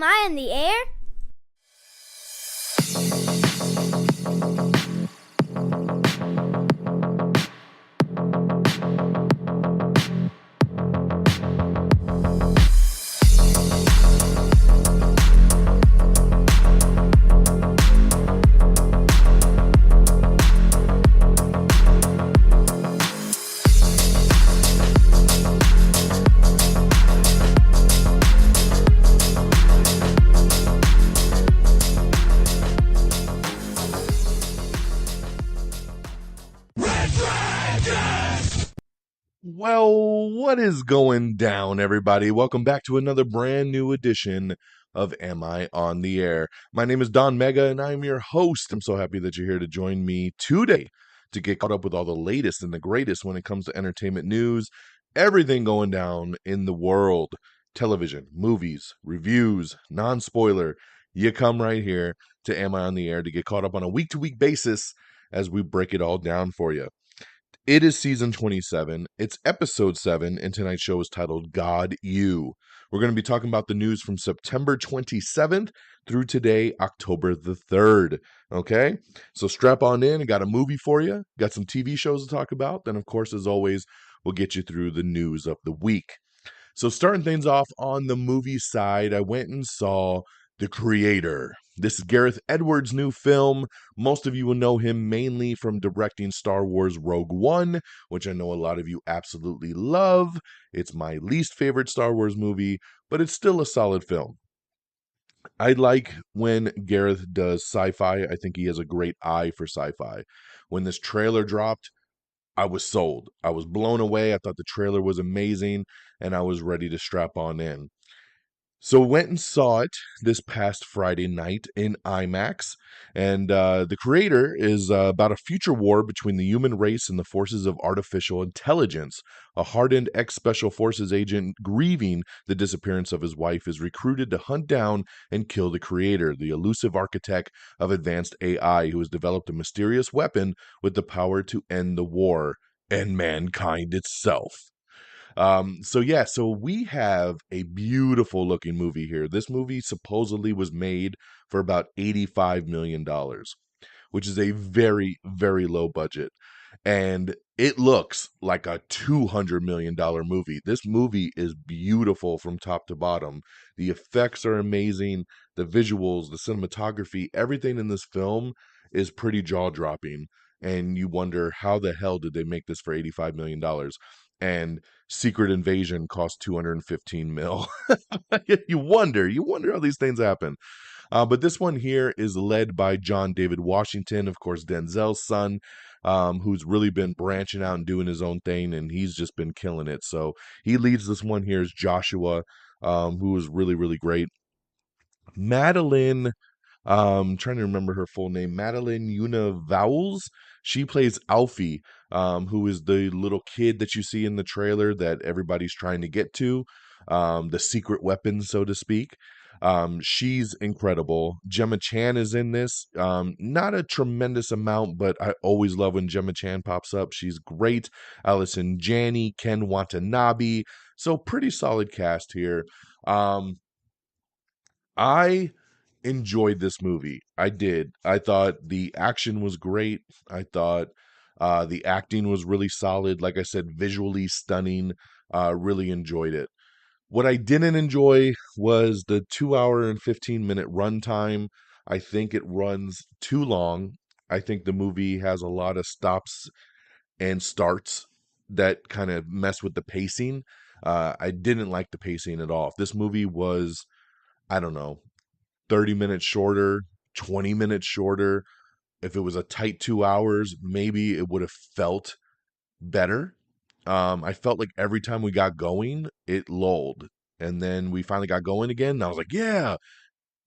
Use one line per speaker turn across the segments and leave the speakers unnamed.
I in the air?
Well, what is going down, everybody? Welcome back to another brand new edition of Am I on the Air? My name is Don Mega, and I'm your host. I'm so happy that you're here to join me today to get caught up with all the latest and the greatest when it comes to entertainment news, everything going down in the world, television, movies, reviews, non-spoiler. You come right here to Am I on the Air to get caught up on a week-to-week basis as we break it all down for you. It is season 27. It's episode 7, and tonight's show is titled God You. We're going to be talking about the news from September 27th through today, October the 3rd. Okay? So strap on in. I got a movie for you, got some TV shows to talk about. Then, of course, as always, we'll get you through the news of the week. So starting things off on the movie side, I went and saw The Creator. This is Gareth Edwards' new film. Most of you will know him mainly from directing Star Wars Rogue One, which I know a lot of you absolutely love. It's my least favorite Star Wars movie, but it's still a solid film. I like when Gareth does sci-fi. I think he has a great eye for sci-fi. When this trailer dropped, I was sold. I was blown away. I thought the trailer was amazing, and I was ready to strap on in. So went and saw it this past Friday night in IMAX, and The Creator is about a future war between the human race and the forces of artificial intelligence. A hardened ex-Special Forces agent grieving the disappearance of his wife is recruited to hunt down and kill the Creator, the elusive architect of advanced AI who has developed a mysterious weapon with the power to end the war and mankind itself. So we have a beautiful looking movie here. This movie supposedly was made for about $85 million, which is a very, very low budget. And it looks like a $200 million movie. This movie is beautiful from top to bottom. The effects are amazing. The visuals, the cinematography, everything in this film is pretty jaw-dropping. And you wonder, how the hell did they make this for $85 million? And Secret Invasion cost 215 mil. you wonder how these things happen. But this one here is led by John David Washington, of course, Denzel's son, who's really been branching out and doing his own thing, and he's just been killing it. So he leads this one here as Joshua, who is really, really great. Madeline, trying to remember her full name, Madeline Una Vowles. She plays Alfie, who is the little kid that you see in the trailer that everybody's trying to get to, the secret weapon, so to speak. She's incredible. Gemma Chan is in this. Not a tremendous amount, but I always love when Gemma Chan pops up. She's great. Allison Janney, Ken Watanabe. So pretty solid cast here. I enjoyed this movie. I did. I thought the action was great. I thought the acting was really solid. Like I said, visually stunning. Really enjoyed it. What I didn't enjoy was the 2 hour and 15-minute runtime. I think it runs too long. I think the movie has a lot of stops and starts that kind of mess with the pacing. I didn't like the pacing at all. If this movie was, I don't know, 30 minutes shorter, 20 minutes shorter, if it was a tight 2 hours, maybe it would have felt better. I felt like every time we got going, it lulled. And then we finally got going again. And I was like, yeah.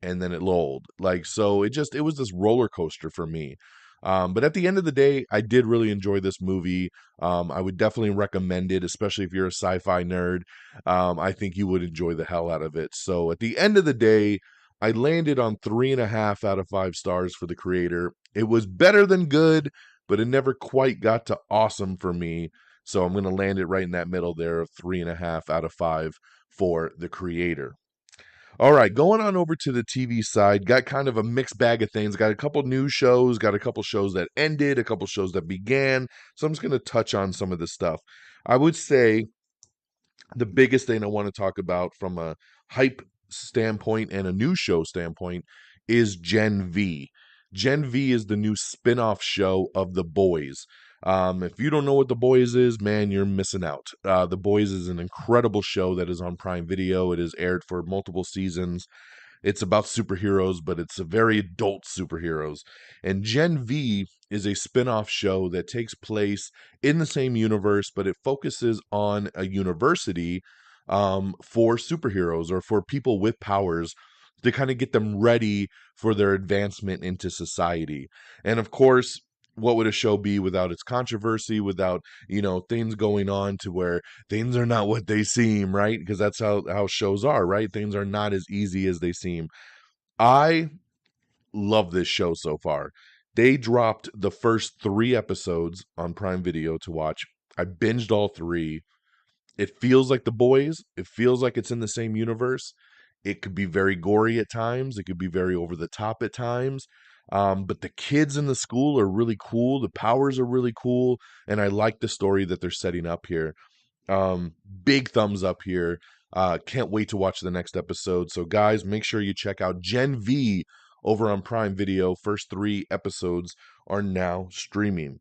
And then it lulled. Like, so it was this roller coaster for me. But at the end of the day, I did really enjoy this movie. I would definitely recommend it, especially if you're a sci-fi nerd. I think you would enjoy the hell out of it. So at the end of the day, I landed on 3.5 out of 5 stars for The Creator. It was better than good, but it never quite got to awesome for me. So I'm going to land it right in that middle there of 3.5 out of 5 for The Creator. All right, going on over to the TV side, got kind of a mixed bag of things. Got a couple new shows, got a couple shows that ended, a couple shows that began. So I'm just going to touch on some of this stuff. I would say the biggest thing I want to talk about from a hype standpoint and a new show standpoint is Gen V. Gen V is the new spin-off show of The Boys. If you don't know what The Boys is, man, you're missing out. The Boys is an incredible show that is on Prime Video. It has aired for multiple seasons. It's about superheroes, but it's a very adult superheroes. And Gen V is a spin-off show that takes place in the same universe, but it focuses on a university for superheroes or for people with powers to kind of get them ready for their advancement into society. And of course, what would a show be without its controversy, without, things going on to where things are not what they seem, right? Because that's how shows are, right? Things are not as easy as they seem. I love this show so far. They dropped the first 3 episodes on Prime Video to watch. I binged all 3. It feels like The Boys. It feels like it's in the same universe. It could be very gory at times. It could be very over the top at times. But the kids in the school are really cool. The powers are really cool. And I like the story that they're setting up here. Big thumbs up here. Can't wait to watch the next episode. So, guys, make sure you check out Gen V over on Prime Video. First 3 episodes are now streaming.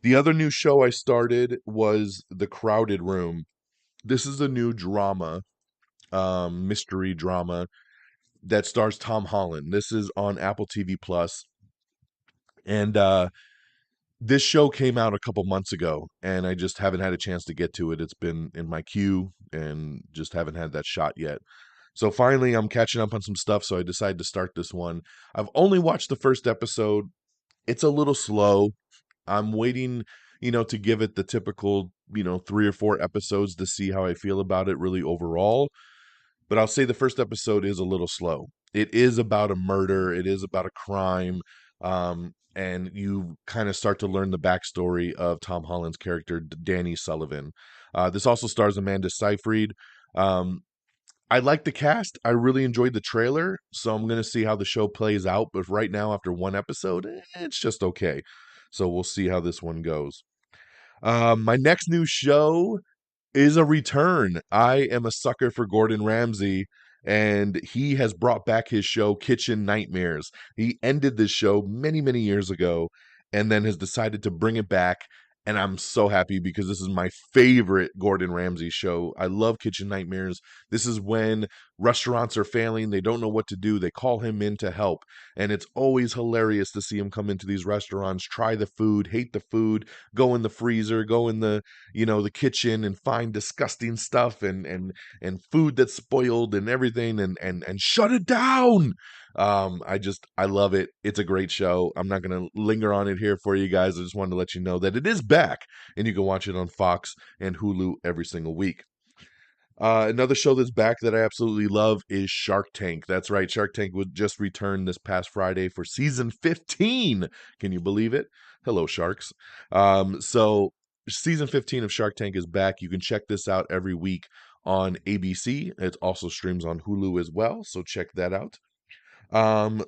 The other new show I started was The Crowded Room. This is a new drama, mystery drama that stars Tom Holland. This is on Apple TV Plus, and this show came out a couple months ago, and I just haven't had a chance to get to it. It's been in my queue, and just haven't had that shot yet. So finally, I'm catching up on some stuff, so I decided to start this one. I've only watched the first episode. It's a little slow. I'm waiting, to give it the typical, 3 or 4 episodes to see how I feel about it really overall. But I'll say the first episode is a little slow. It is about a murder, it is about a crime, and you kind of start to learn the backstory of Tom Holland's character, Danny Sullivan. This also stars Amanda Seyfried. Um, I like the cast. I really enjoyed the trailer, so I'm going to see how the show plays out. But right now, after 1 episode, it's just okay. So we'll see how this one goes. My next new show is a return. I am a sucker for Gordon Ramsay, and he has brought back his show Kitchen Nightmares. He ended this show many, many years ago and then has decided to bring it back. And I'm so happy because this is my favorite Gordon Ramsay show. I love Kitchen Nightmares. This is when restaurants are failing, they don't know what to do, they call him in to help. And it's always hilarious to see him come into these restaurants, try the food, hate the food, go in the freezer, go in the kitchen and find disgusting stuff and food that's spoiled and everything and shut it down. I love it. It's a great show. I'm not going to linger on it here for you guys. I just wanted to let you know that it is back and you can watch it on Fox and Hulu every single week. Another show that's back that I absolutely love is Shark Tank. That's right, Shark Tank was just returned this past Friday for season 15. Can you believe it? Hello, sharks. So season 15 of Shark Tank is back. You can check this out every week on ABC. It also streams on Hulu as well, so check that out. Um,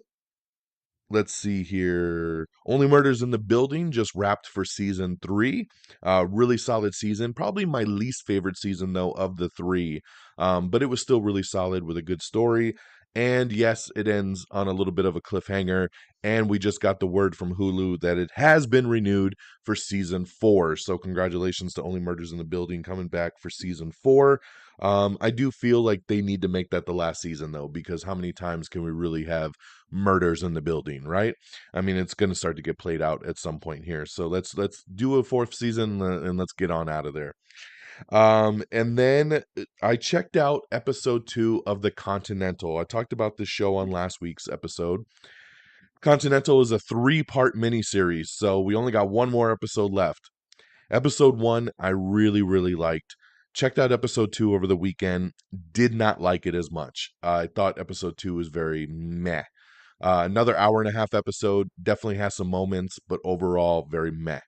let's see here. Only Murders in the Building just wrapped for season 3. Really solid season. Probably my least favorite season, though, of the 3. But it was still really solid with a good story. And yes, it ends on a little bit of a cliffhanger. And we just got the word from Hulu that it has been renewed for season 4. So congratulations to Only Murders in the Building coming back for season 4. I do feel like they need to make that the last season, though, because how many times can we really have murders in the building, right? I mean, it's going to start to get played out at some point here. So let's do a 4th season and let's get on out of there. And then I checked out episode 2 of the Continental. I talked about this show on last week's episode. Continental is a 3-part miniseries, so we only got one more episode left. Episode 1, I really, really liked. Checked out episode 2 over the weekend. Did not like it as much. I thought episode 2 was very meh. Another hour-and-a-half episode. Definitely has some moments, but overall, very meh.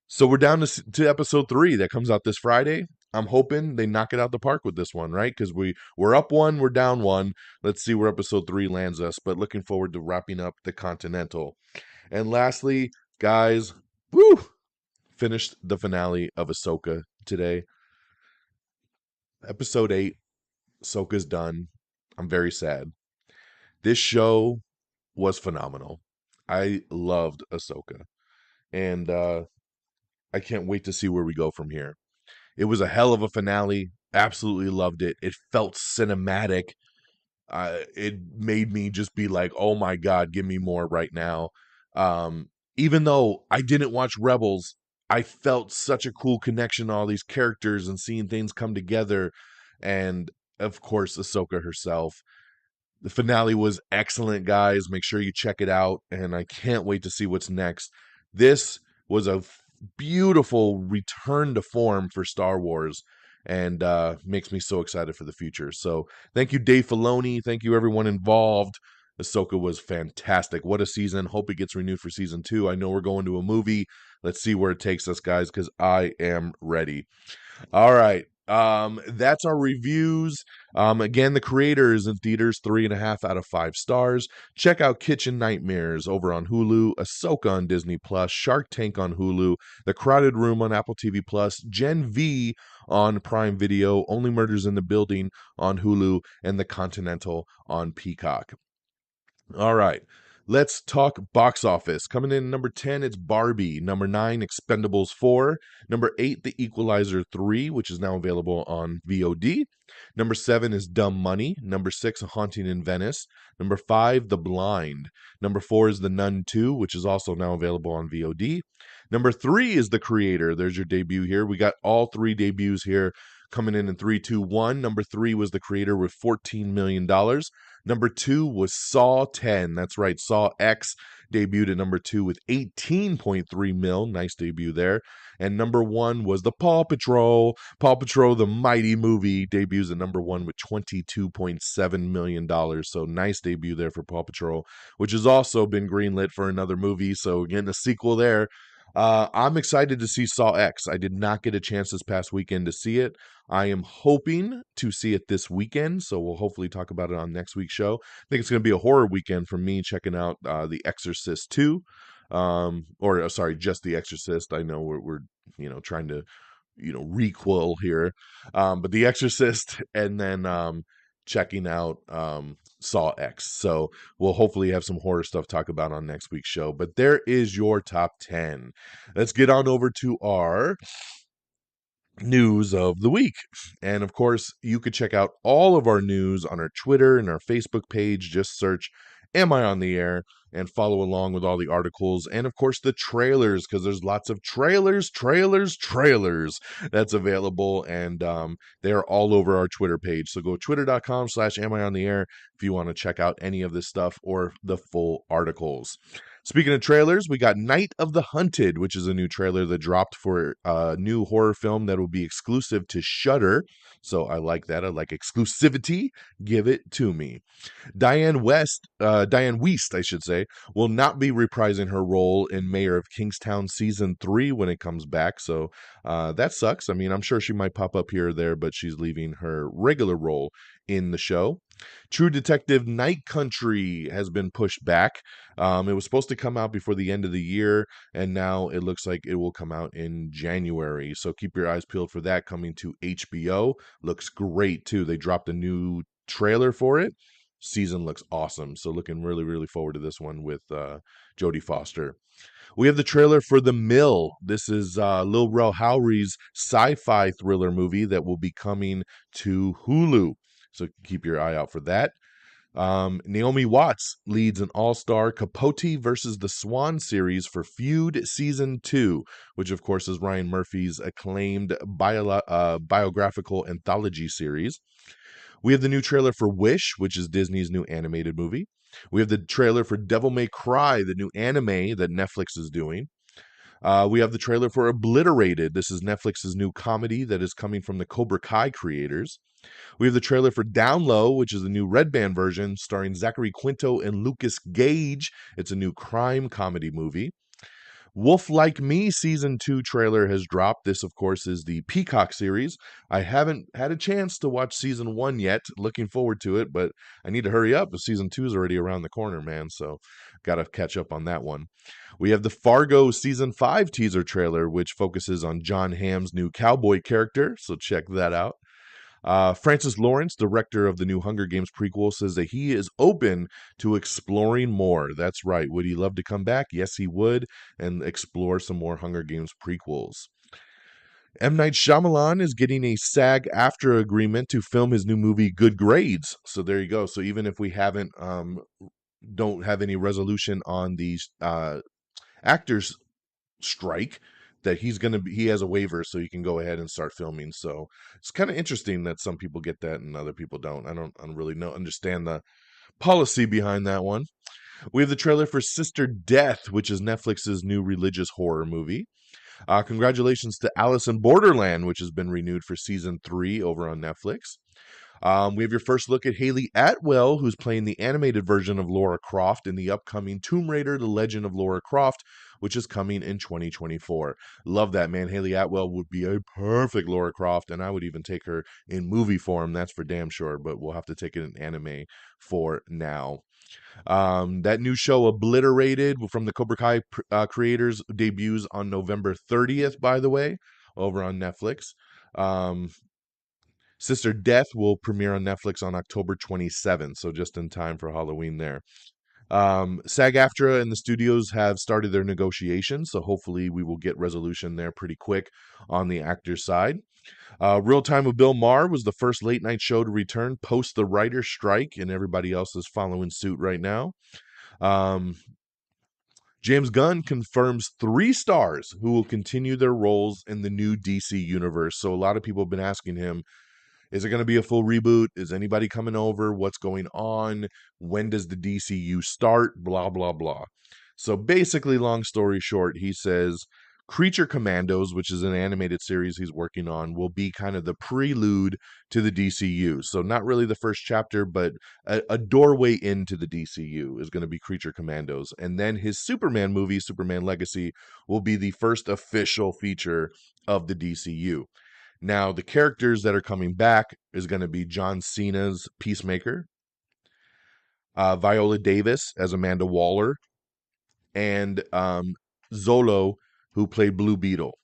So we're down to episode 3 that comes out this Friday. I'm hoping they knock it out the park with this one, right? Because we're up one, we're down one. Let's see where episode 3 lands us. But looking forward to wrapping up the Continental. And lastly, guys, woo, finished the finale of Ahsoka today. Episode 8, Ahsoka's done. I'm very sad. This show was phenomenal. I loved Ahsoka. And I can't wait to see where we go from here. It was a hell of a finale. Absolutely loved it. It felt cinematic. It made me just be like, oh my God, give me more right now. Um, Even though I didn't watch Rebels, I felt such a cool connection to all these characters and seeing things come together. And of course, Ahsoka herself. The finale was excellent, guys. Make sure you check it out. And I can't wait to see what's next. This was a beautiful return to form for Star Wars and makes me so excited for the future. So thank you, Dave Filoni. Thank you, everyone involved. Ahsoka was fantastic. What a season. Hope it gets renewed for season 2. I know we're going to a movie. Let's see where it takes us, guys, because I am ready. All right. That's our reviews. Again, The Creator is in theaters, 3.5 out of 5 stars. Check out Kitchen Nightmares over on Hulu, Ahsoka on Disney Plus, Shark Tank on Hulu, The Crowded Room on Apple TV Plus, Gen V on Prime Video, Only Murders in the Building on Hulu, and The Continental on Peacock. All right. Let's talk box office. Coming in number 10, it's Barbie. Number 9, Expendables 4. Number 8, The Equalizer 3, which is now available on VOD. Number 7 is Dumb Money. Number 6, A Haunting in Venice. Number 5, The Blind. Number 4 is The Nun 2, which is also now available on VOD. Number 3 is The Creator. There's your debut here. We got all 3 debuts here coming in 3, 2, 1. Number 3 was The Creator with $14 million. Number 2 was Saw 10. That's right, Saw X debuted at number 2 with 18.3 mil. Nice debut there. And number 1 was the Paw Patrol. Paw Patrol, the mighty movie, debuts at number 1 with $22.7 million. So nice debut there for Paw Patrol, which has also been greenlit for another movie. So getting a sequel there. I'm excited to see Saw X. I did not get a chance this past weekend to see it. I am hoping to see it this weekend, so we'll hopefully talk about it on next week's show. I think it's going to be a horror weekend for me checking out The Exorcist 2. Sorry, just The Exorcist. I know we're trying to requel here, but The Exorcist, and then checking out Saw X. So we'll hopefully have some horror stuff to talk about on next week's show. But there is your top 10. Let's get on over to our news of the week. And of course, you could check out all of our news on our Twitter and our Facebook page. Just search Am I on the Air and follow along with all the articles and of course the trailers, because there's lots of trailers that's available, and they're all over our Twitter page. So go twitter.com/Am I on the Air if you want to check out any of this stuff or the full articles. Speaking of trailers, we got Night of the Hunted, which is a new trailer that dropped for a new horror film that will be exclusive to Shudder. So I like that. I like exclusivity. Give it to me. Diane Wiest, I should say, will not be reprising her role in Mayor of Kingstown season 3 when it comes back. So that sucks. I mean, I'm sure she might pop up here or there, but she's leaving her regular role in the show. True Detective Night Country has been pushed back. It was supposed to come out before the end of the year, and now it looks like it will come out in January. So keep your eyes peeled for that, coming to HBO. Looks great, too. They dropped a new trailer for it. Season looks awesome. So looking really, really forward to this one with Jodie Foster. We have the trailer for The Mill. This is Lil Rel Howery's sci-fi thriller movie that will be coming to Hulu. So keep your eye out for that. Naomi Watts leads an all-star Capote versus the Swan series for Feud Season 2, which of course is Ryan Murphy's acclaimed biographical anthology series. We have the new trailer for Wish, which is Disney's new animated movie. We have the trailer for Devil May Cry, the new anime that Netflix is doing. We have the trailer for Obliterated. This is Netflix's new comedy that is coming from the Cobra Kai creators. We have the trailer for Down Low, which is the new Red Band version starring Zachary Quinto and Lucas Gage. It's a new crime comedy movie. Wolf Like Me season 2 trailer has dropped. This, of course, is the Peacock series. I haven't had a chance to watch season 1 yet. Looking forward to it, but I need to hurry up. Season 2 is already around the corner, man. So got to catch up on that one. We have the Fargo season 5 teaser trailer, which focuses on John Hamm's new cowboy character. So check that out. Francis Lawrence, director of the new Hunger Games prequel, says that he is open to exploring more. That's right. Would he love to come back? Yes, he would, and explore some more Hunger Games prequels. M. Night Shyamalan is getting a SAG-AFTRA agreement to film his new movie Good Grades. So there you go. So even if we don't have any resolution on these actors strike, that he has a waiver so he can go ahead and start filming. So it's kind of interesting that some people get that and other people don't. I don't really understand the policy behind that one. We have the trailer for Sister Death, which is Netflix's new religious horror movie. Congratulations to Alice in Borderland, which has been renewed for season 3 over on Netflix. We have your first look at Haley Atwell, who's playing the animated version of Lara Croft in the upcoming Tomb Raider: The Legend of Lara Croft, which is coming in 2024. Love that, man. Haley Atwell would be a perfect Lara Croft, and I would even take her in movie form, that's for damn sure, but we'll have to take it in anime for now. That new show, Obliterated, from the Cobra Kai creators, debuts on November 30th, by the way, over on Netflix. Sister Death will premiere on Netflix on October 27th, so just in time for Halloween there. SAG-AFTRA and the studios have started their negotiations, so hopefully we will get resolution there pretty quick on the actors' side. Real Time with Bill Maher was the first late-night show to return post the writer's strike, and everybody else is following suit right now. James Gunn confirms 3 stars who will continue their roles in the new DC universe. So a lot of people have been asking him, is it going to be a full reboot? Is anybody coming over? What's going on? When does the DCU start? Blah, blah, blah. So basically, long story short, he says Creature Commandos, which is an animated series he's working on, will be kind of the prelude to the DCU. So not really the first chapter, but a doorway into the DCU is going to be Creature Commandos. And then his Superman movie, Superman Legacy, will be the first official feature of the DCU. Now, the characters that are coming back is going to be John Cena's Peacemaker, Viola Davis as Amanda Waller, and Zolo, who played Blue Beetle.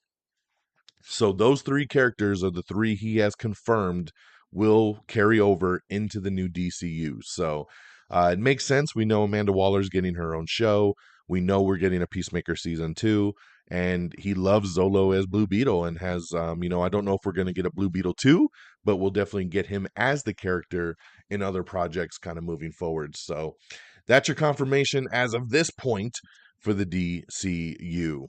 So those 3 characters are the 3 he has confirmed will carry over into the new DCU. So it makes sense. We know Amanda Waller's getting her own show. We know we're getting a Peacemaker season 2. And he loves Zolo as Blue Beetle and has, I don't know if we're going to get a Blue Beetle 2, but we'll definitely get him as the character in other projects kind of moving forward. So that's your confirmation as of this point for the DCU.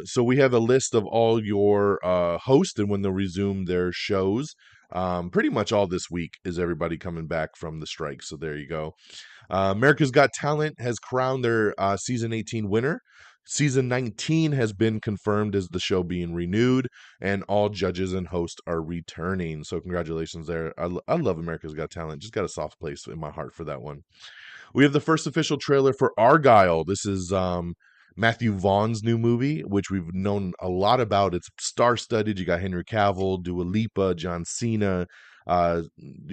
So we have a list of all your hosts and when they'll resume their shows. Pretty much all this week is everybody coming back from the strike. So there you go. America's Got Talent has crowned their season 18 winner. Season 19 has been confirmed as the show being renewed, and all judges and hosts are returning. So congratulations there. I love America's Got Talent. Just got a soft place in my heart for that one. We have the first official trailer for Argylle. This is Matthew Vaughn's new movie, which we've known a lot about. It's star-studded. You got Henry Cavill, Dua Lipa, John Cena.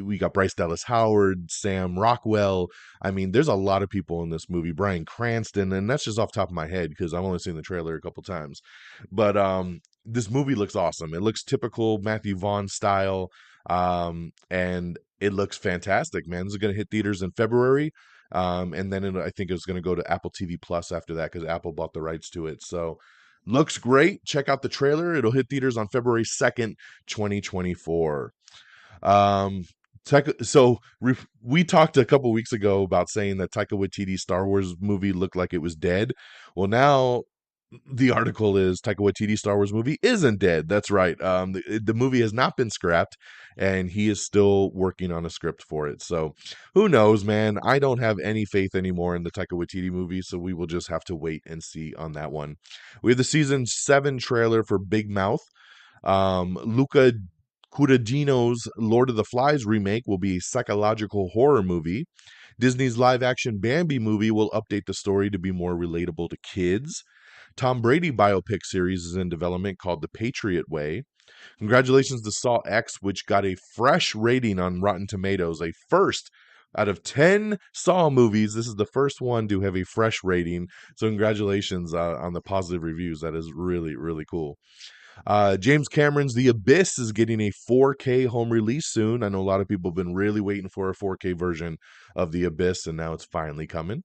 We got Bryce Dallas Howard, Sam Rockwell. I mean, there's a lot of people in this movie. Bryan Cranston, and that's just off the top of my head because I've only seen the trailer a couple times. But this movie looks awesome. It looks typical Matthew Vaughn style, and it looks fantastic, man. This is going to hit theaters in February. And then I think it's going to go to Apple TV Plus after that because Apple bought the rights to it. So looks great. Check out the trailer. It'll hit theaters on February 2nd, 2024. We talked a couple weeks ago about saying that Taika Waititi's Star Wars movie looked like it was dead. Well, now the article is Taika Waititi's Star Wars movie isn't dead. That's right. The movie has not been scrapped, and he is still working on a script for it. So who knows, man? I don't have any faith anymore in the Taika Waititi movie, so we will just have to wait and see on that one. We have the season 7 trailer for Big Mouth. Luca Guadagnino's Lord of the Flies remake will be a psychological horror movie. Disney's live-action Bambi movie will update the story to be more relatable to kids. Tom Brady biopic series is in development called The Patriot Way. Congratulations to Saw X, which got a fresh rating on Rotten Tomatoes, a first out of 10 Saw movies. This is the first one to have a fresh rating. So, congratulations on the positive reviews. That is really, really cool. James Cameron's The Abyss is getting a 4K home release soon. I know a lot of people have been really waiting for a 4K version of The Abyss, and now it's finally coming.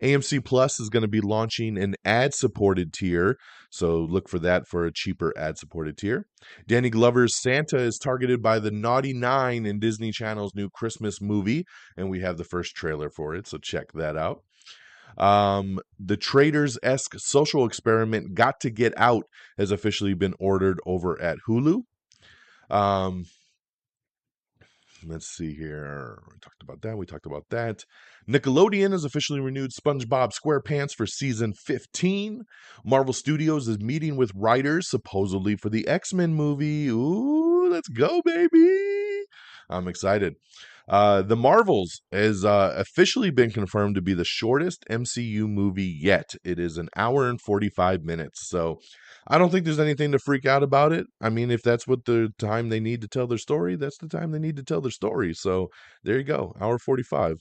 AMC Plus is going to be launching an ad-supported tier, so look for that for a cheaper ad-supported tier. Danny Glover's Santa is targeted by the Naughty Nine in Disney Channel's new Christmas movie, and we have the first trailer for it, so check that out. The Traders-esque social experiment Got to Get Out has officially been ordered over at Hulu. Let's see here. We talked about that. We talked about that. Nickelodeon has officially renewed SpongeBob SquarePants for season 15. Marvel Studios is meeting with writers supposedly for the X-Men movie. Ooh, let's go, baby. I'm excited. The Marvels has officially been confirmed to be the shortest MCU movie yet. It is an hour and 45 minutes. So I don't think there's anything to freak out about it. I mean, if that's what the time they need to tell their story, that's the time they need to tell their story. So there you go, hour 45.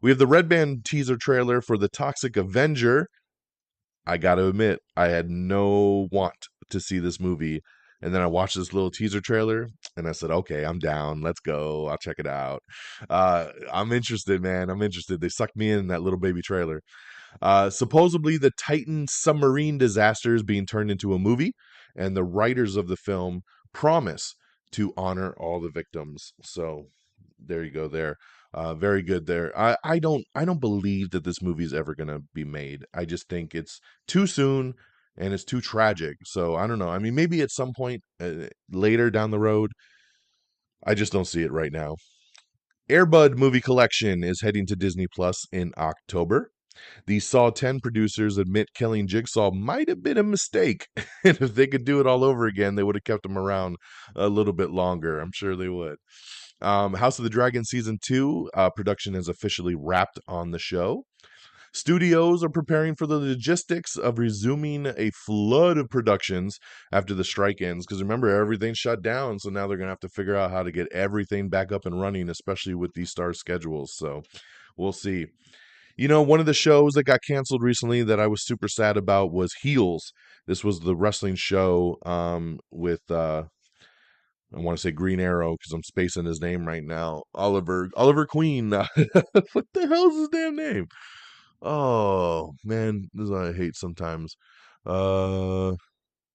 We have the Red Band teaser trailer for The Toxic Avenger. I got to admit, I had no want to see this movie. And then I watched this little teaser trailer and I said, okay, I'm down. Let's go. I'll check it out. I'm interested, man. I'm interested. They sucked me in that little baby trailer. Supposedly, the Titan submarine disaster is being turned into a movie, and the writers of the film promise to honor all the victims. So there you go. There, very good. There. I don't believe that this movie is ever going to be made. I just think it's too soon and it's too tragic. So I don't know. I mean, maybe at some point later down the road. I just don't see it right now. Airbud movie collection is heading to Disney Plus in October. The Saw 10 producers admit killing Jigsaw might have been a mistake. And if they could do it all over again, they would have kept him around a little bit longer. I'm sure they would. House of the Dragon Season 2 production is officially wrapped on the show. Studios are preparing for the logistics of resuming a flood of productions after the strike ends. Because remember, everything's shut down. So now they're going to have to figure out how to get everything back up and running, especially with these star schedules. So we'll see. You know, one of the shows that got canceled recently that I was super sad about was Heels. This was the wrestling show with I want to say Green Arrow because I'm spacing his name right now. Oliver Queen. What the hell's his damn name? Oh man, this is what I hate sometimes. Uh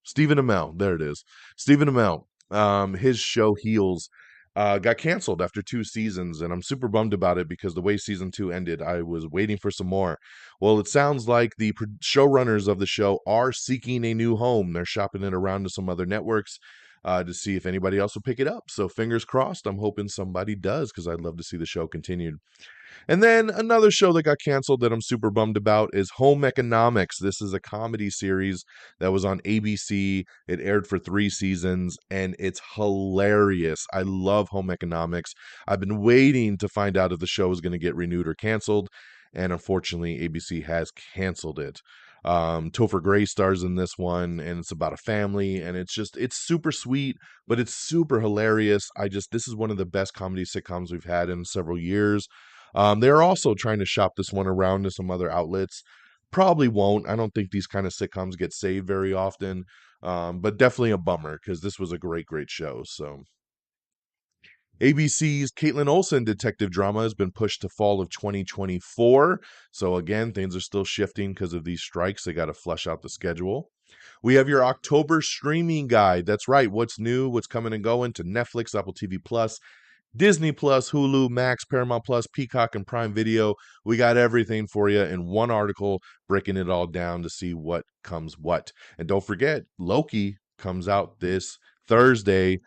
Stephen Amell. There it is. Stephen Amell. His show Heels got canceled after 2 seasons, and I'm super bummed about it because the way season 2 ended, I was waiting for some more. Well, it sounds like the showrunners of the show are seeking a new home. They're shopping it around to some other networks to see if anybody else will pick it up. So fingers crossed. I'm hoping somebody does because I'd love to see the show continued. And then another show that got canceled that I'm super bummed about is Home Economics. This is a comedy series that was on ABC. It aired for 3 seasons and it's hilarious. I love Home Economics. I've been waiting to find out if the show is going to get renewed or canceled. And unfortunately, ABC has canceled it. Topher Grace stars in this one, and it's about a family, and it's super sweet, but it's super hilarious. This is one of the best comedy sitcoms we've had in several years. They're also trying to shop this one around to some other outlets. Probably won't. I don't think these kind of sitcoms get saved very often, but definitely a bummer because this was a great, great show. So ABC's Caitlin Olsen detective drama has been pushed to fall of 2024. So again, things are still shifting because of these strikes. They got to flush out the schedule. We have your October streaming guide. That's right. What's new, what's coming and going to Netflix, Apple TV Plus, Disney Plus, Hulu, Max, Paramount Plus, Peacock, and Prime Video. We got everything for you in one article, breaking it all down to see what comes what. And don't forget, Loki comes out this Thursday.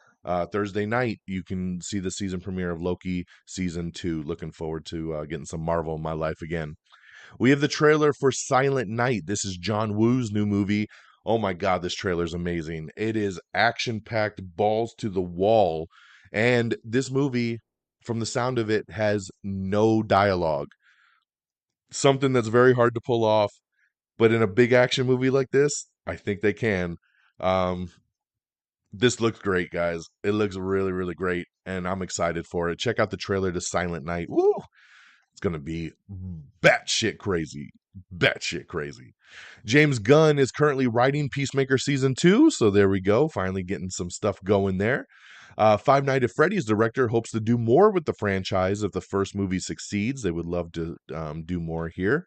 Thursday night, you can see the season premiere of Loki season 2. Looking forward to getting some Marvel in my life again. We have the trailer for Silent Night. This is John Woo's new movie. Oh my God, this trailer is amazing. It is action-packed, balls to the wall. And this movie, from the sound of it, has no dialogue. Something that's very hard to pull off. But in a big action movie like this, I think they can. Um, this looks great, guys. It looks really, really great, and I'm excited for it. Check out the trailer to Silent Night. Woo! It's gonna be batshit crazy. Batshit crazy. James Gunn is currently writing Peacemaker season 2, so there we go. Finally getting some stuff going there. Five Nights at Freddy's director hopes to do more with the franchise if the first movie succeeds. They would love to do more here.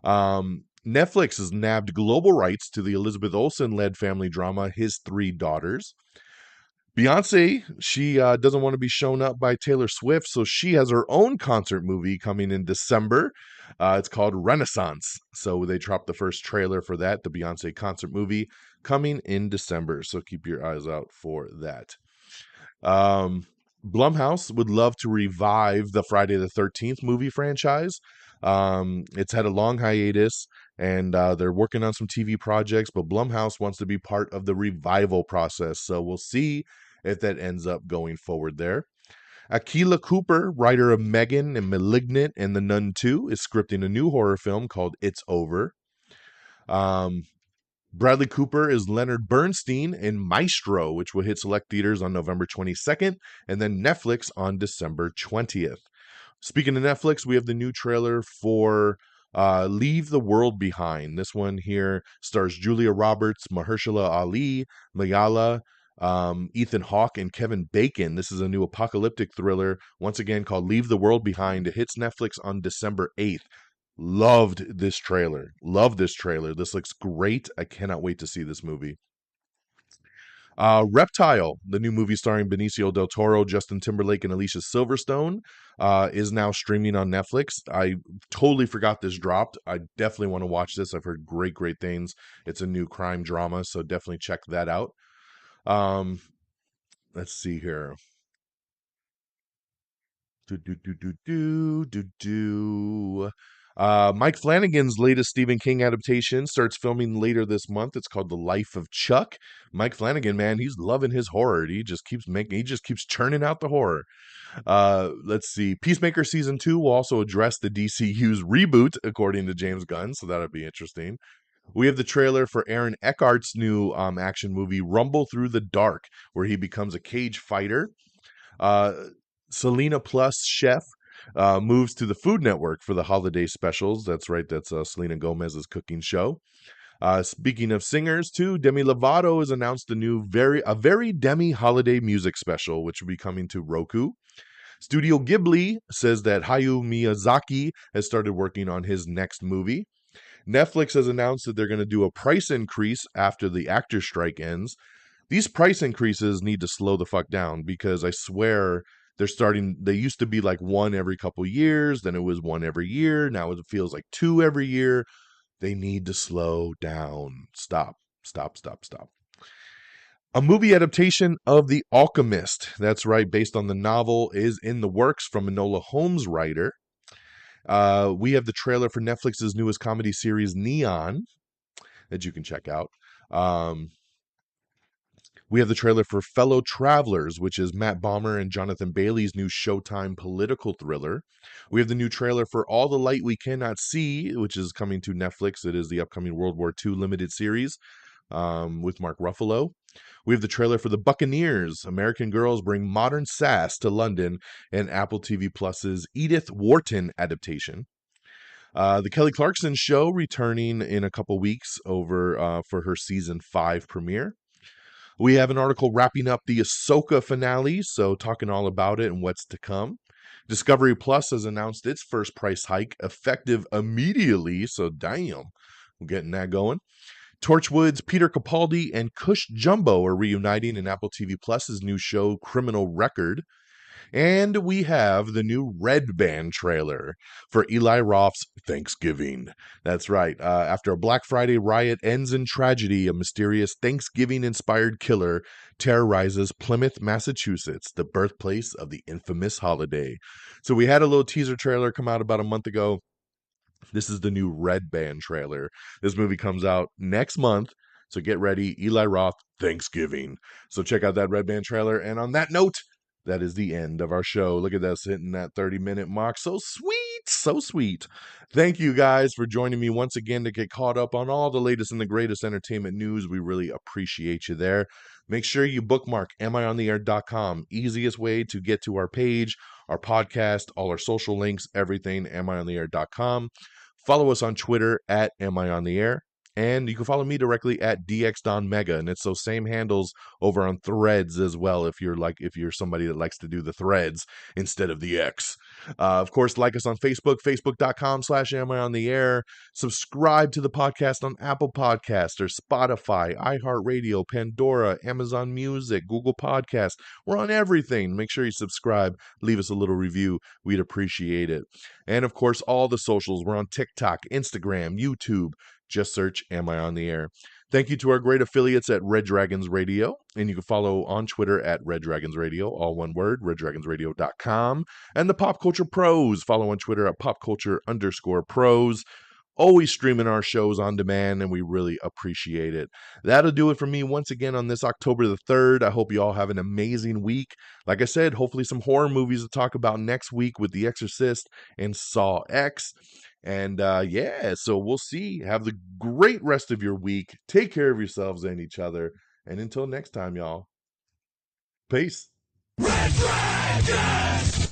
Netflix has nabbed global rights to the Elizabeth Olsen-led family drama His Three Daughters. Beyonce, she doesn't want to be shown up by Taylor Swift, so she has her own concert movie coming in December. It's called Renaissance. So they dropped the first trailer for that, the Beyonce concert movie, coming in December. So keep your eyes out for that. Um, Blumhouse would love to revive the Friday the 13th movie franchise. It's had a long hiatus, and they're working on some TV projects, but Blumhouse wants to be part of the revival process. So we'll see if that ends up going forward there. Akilah Cooper, writer of Megan and Malignant and The Nun 2, is scripting a new horror film called It's Over. Bradley Cooper is Leonard Bernstein in Maestro, which will hit select theaters on November 22nd, and then Netflix on December 20th. Speaking of Netflix, we have the new trailer for Leave the World Behind. This one here stars Julia Roberts, Mahershala Ali, Mayala, Ethan Hawke, and Kevin Bacon. This is a new apocalyptic thriller, once again called Leave the World Behind. It hits Netflix on December 8th. Loved this trailer. Love this trailer. This looks great. I cannot wait to see this movie. Reptile, the new movie starring Benicio del Toro, Justin Timberlake, and Alicia Silverstone, is now streaming on Netflix. I totally forgot this dropped. I definitely want to watch this. I've heard great, great things. It's a new crime drama, so definitely check that out. Let's see here. Mike Flanagan's latest Stephen King adaptation starts filming later this month. It's called The Life of Chuck. Mike Flanagan, man, he's loving his horror. He just keeps churning out the horror. Let's see. Peacemaker season 2 will also address the DCU's reboot, according to James Gunn, so that'll be interesting. We have the trailer for Aaron Eckhart's new action movie, Rumble Through the Dark, where he becomes a cage fighter. Selena Plus chef moves to the Food Network for the holiday specials. That's right. That's Selena Gomez's cooking show. Speaking of singers, too, Demi Lovato has announced a very Demi holiday music special, which will be coming to Roku. Studio Ghibli says that Hayao Miyazaki has started working on his next movie. Netflix has announced that they're going to do a price increase after the actor strike ends. These price increases need to slow the fuck down, because I swear they used to be like one every couple years, then it was one every year, now it feels like two every year. They need to slow down. Stop. A movie adaptation of The Alchemist, that's right, based on the novel, is in the works from Enola Holmes writer. We have the trailer for Netflix's newest comedy series, Neon, that you can check out. We have the trailer for Fellow Travelers, which is Matt Bomer and Jonathan Bailey's new Showtime political thriller. We have the new trailer for All the Light We Cannot See, which is coming to Netflix. It is the upcoming World War II limited series with Mark Ruffalo. We have the trailer for The Buccaneers. American Girls Bring Modern Sass to London, and Apple TV Plus's Edith Wharton adaptation. The Kelly Clarkson Show returning in a couple weeks over for her season 5 premiere. We have an article wrapping up the Ahsoka finale, so talking all about it and what's to come. Discovery Plus has announced its first price hike effective immediately, so damn, we're getting that going. Torchwood's Peter Capaldi and Cush Jumbo are reuniting in Apple TV Plus's new show Criminal Record. And we have the new Red Band trailer for Eli Roth's Thanksgiving. That's right. After a Black Friday riot ends in tragedy, a mysterious Thanksgiving-inspired killer terrorizes Plymouth, Massachusetts, the birthplace of the infamous holiday. So we had a little teaser trailer come out about a month ago. This is the new Red Band trailer. This movie comes out next month. So get ready, Eli Roth, Thanksgiving. So check out that Red Band trailer. And on that note, that is the end of our show. Look at us hitting that 30-minute mark. So sweet, so sweet. Thank you guys for joining me once again to get caught up on all the latest and the greatest entertainment news. We really appreciate you there. Make sure you bookmark amiontheair.com. Easiest way to get to our page, our podcast, all our social links, everything, amiontheair.com. Follow us on Twitter at amiontheair. And you can follow me directly at DXDonMega, and it's those same handles over on Threads as well. If you're somebody that likes to do the Threads instead of the X, of course, like us on Facebook, facebook.com/amiontheair. Subscribe to the podcast on Apple Podcasts or Spotify, iHeartRadio, Pandora, Amazon Music, Google Podcasts. We're on everything. Make sure you subscribe. Leave us a little review. We'd appreciate it. And of course, all the socials. We're on TikTok, Instagram, YouTube. Just search Am I on the Air? Thank you to our great affiliates at Red Dragons Radio. And you can follow on Twitter at Red Dragons Radio, all one word, reddragonsradio.com. And the Pop Culture Pros. Follow on Twitter at popculture_pros. Always streaming our shows on demand, and we really appreciate it. That'll do it for me once again on this October the 3rd. I hope you all have an amazing week. Like I said, hopefully some horror movies to talk about next week with The Exorcist and Saw X. And so we'll see. Have the great rest of your week. Take care of yourselves and each other. And until next time, y'all. Peace. Red Dragon!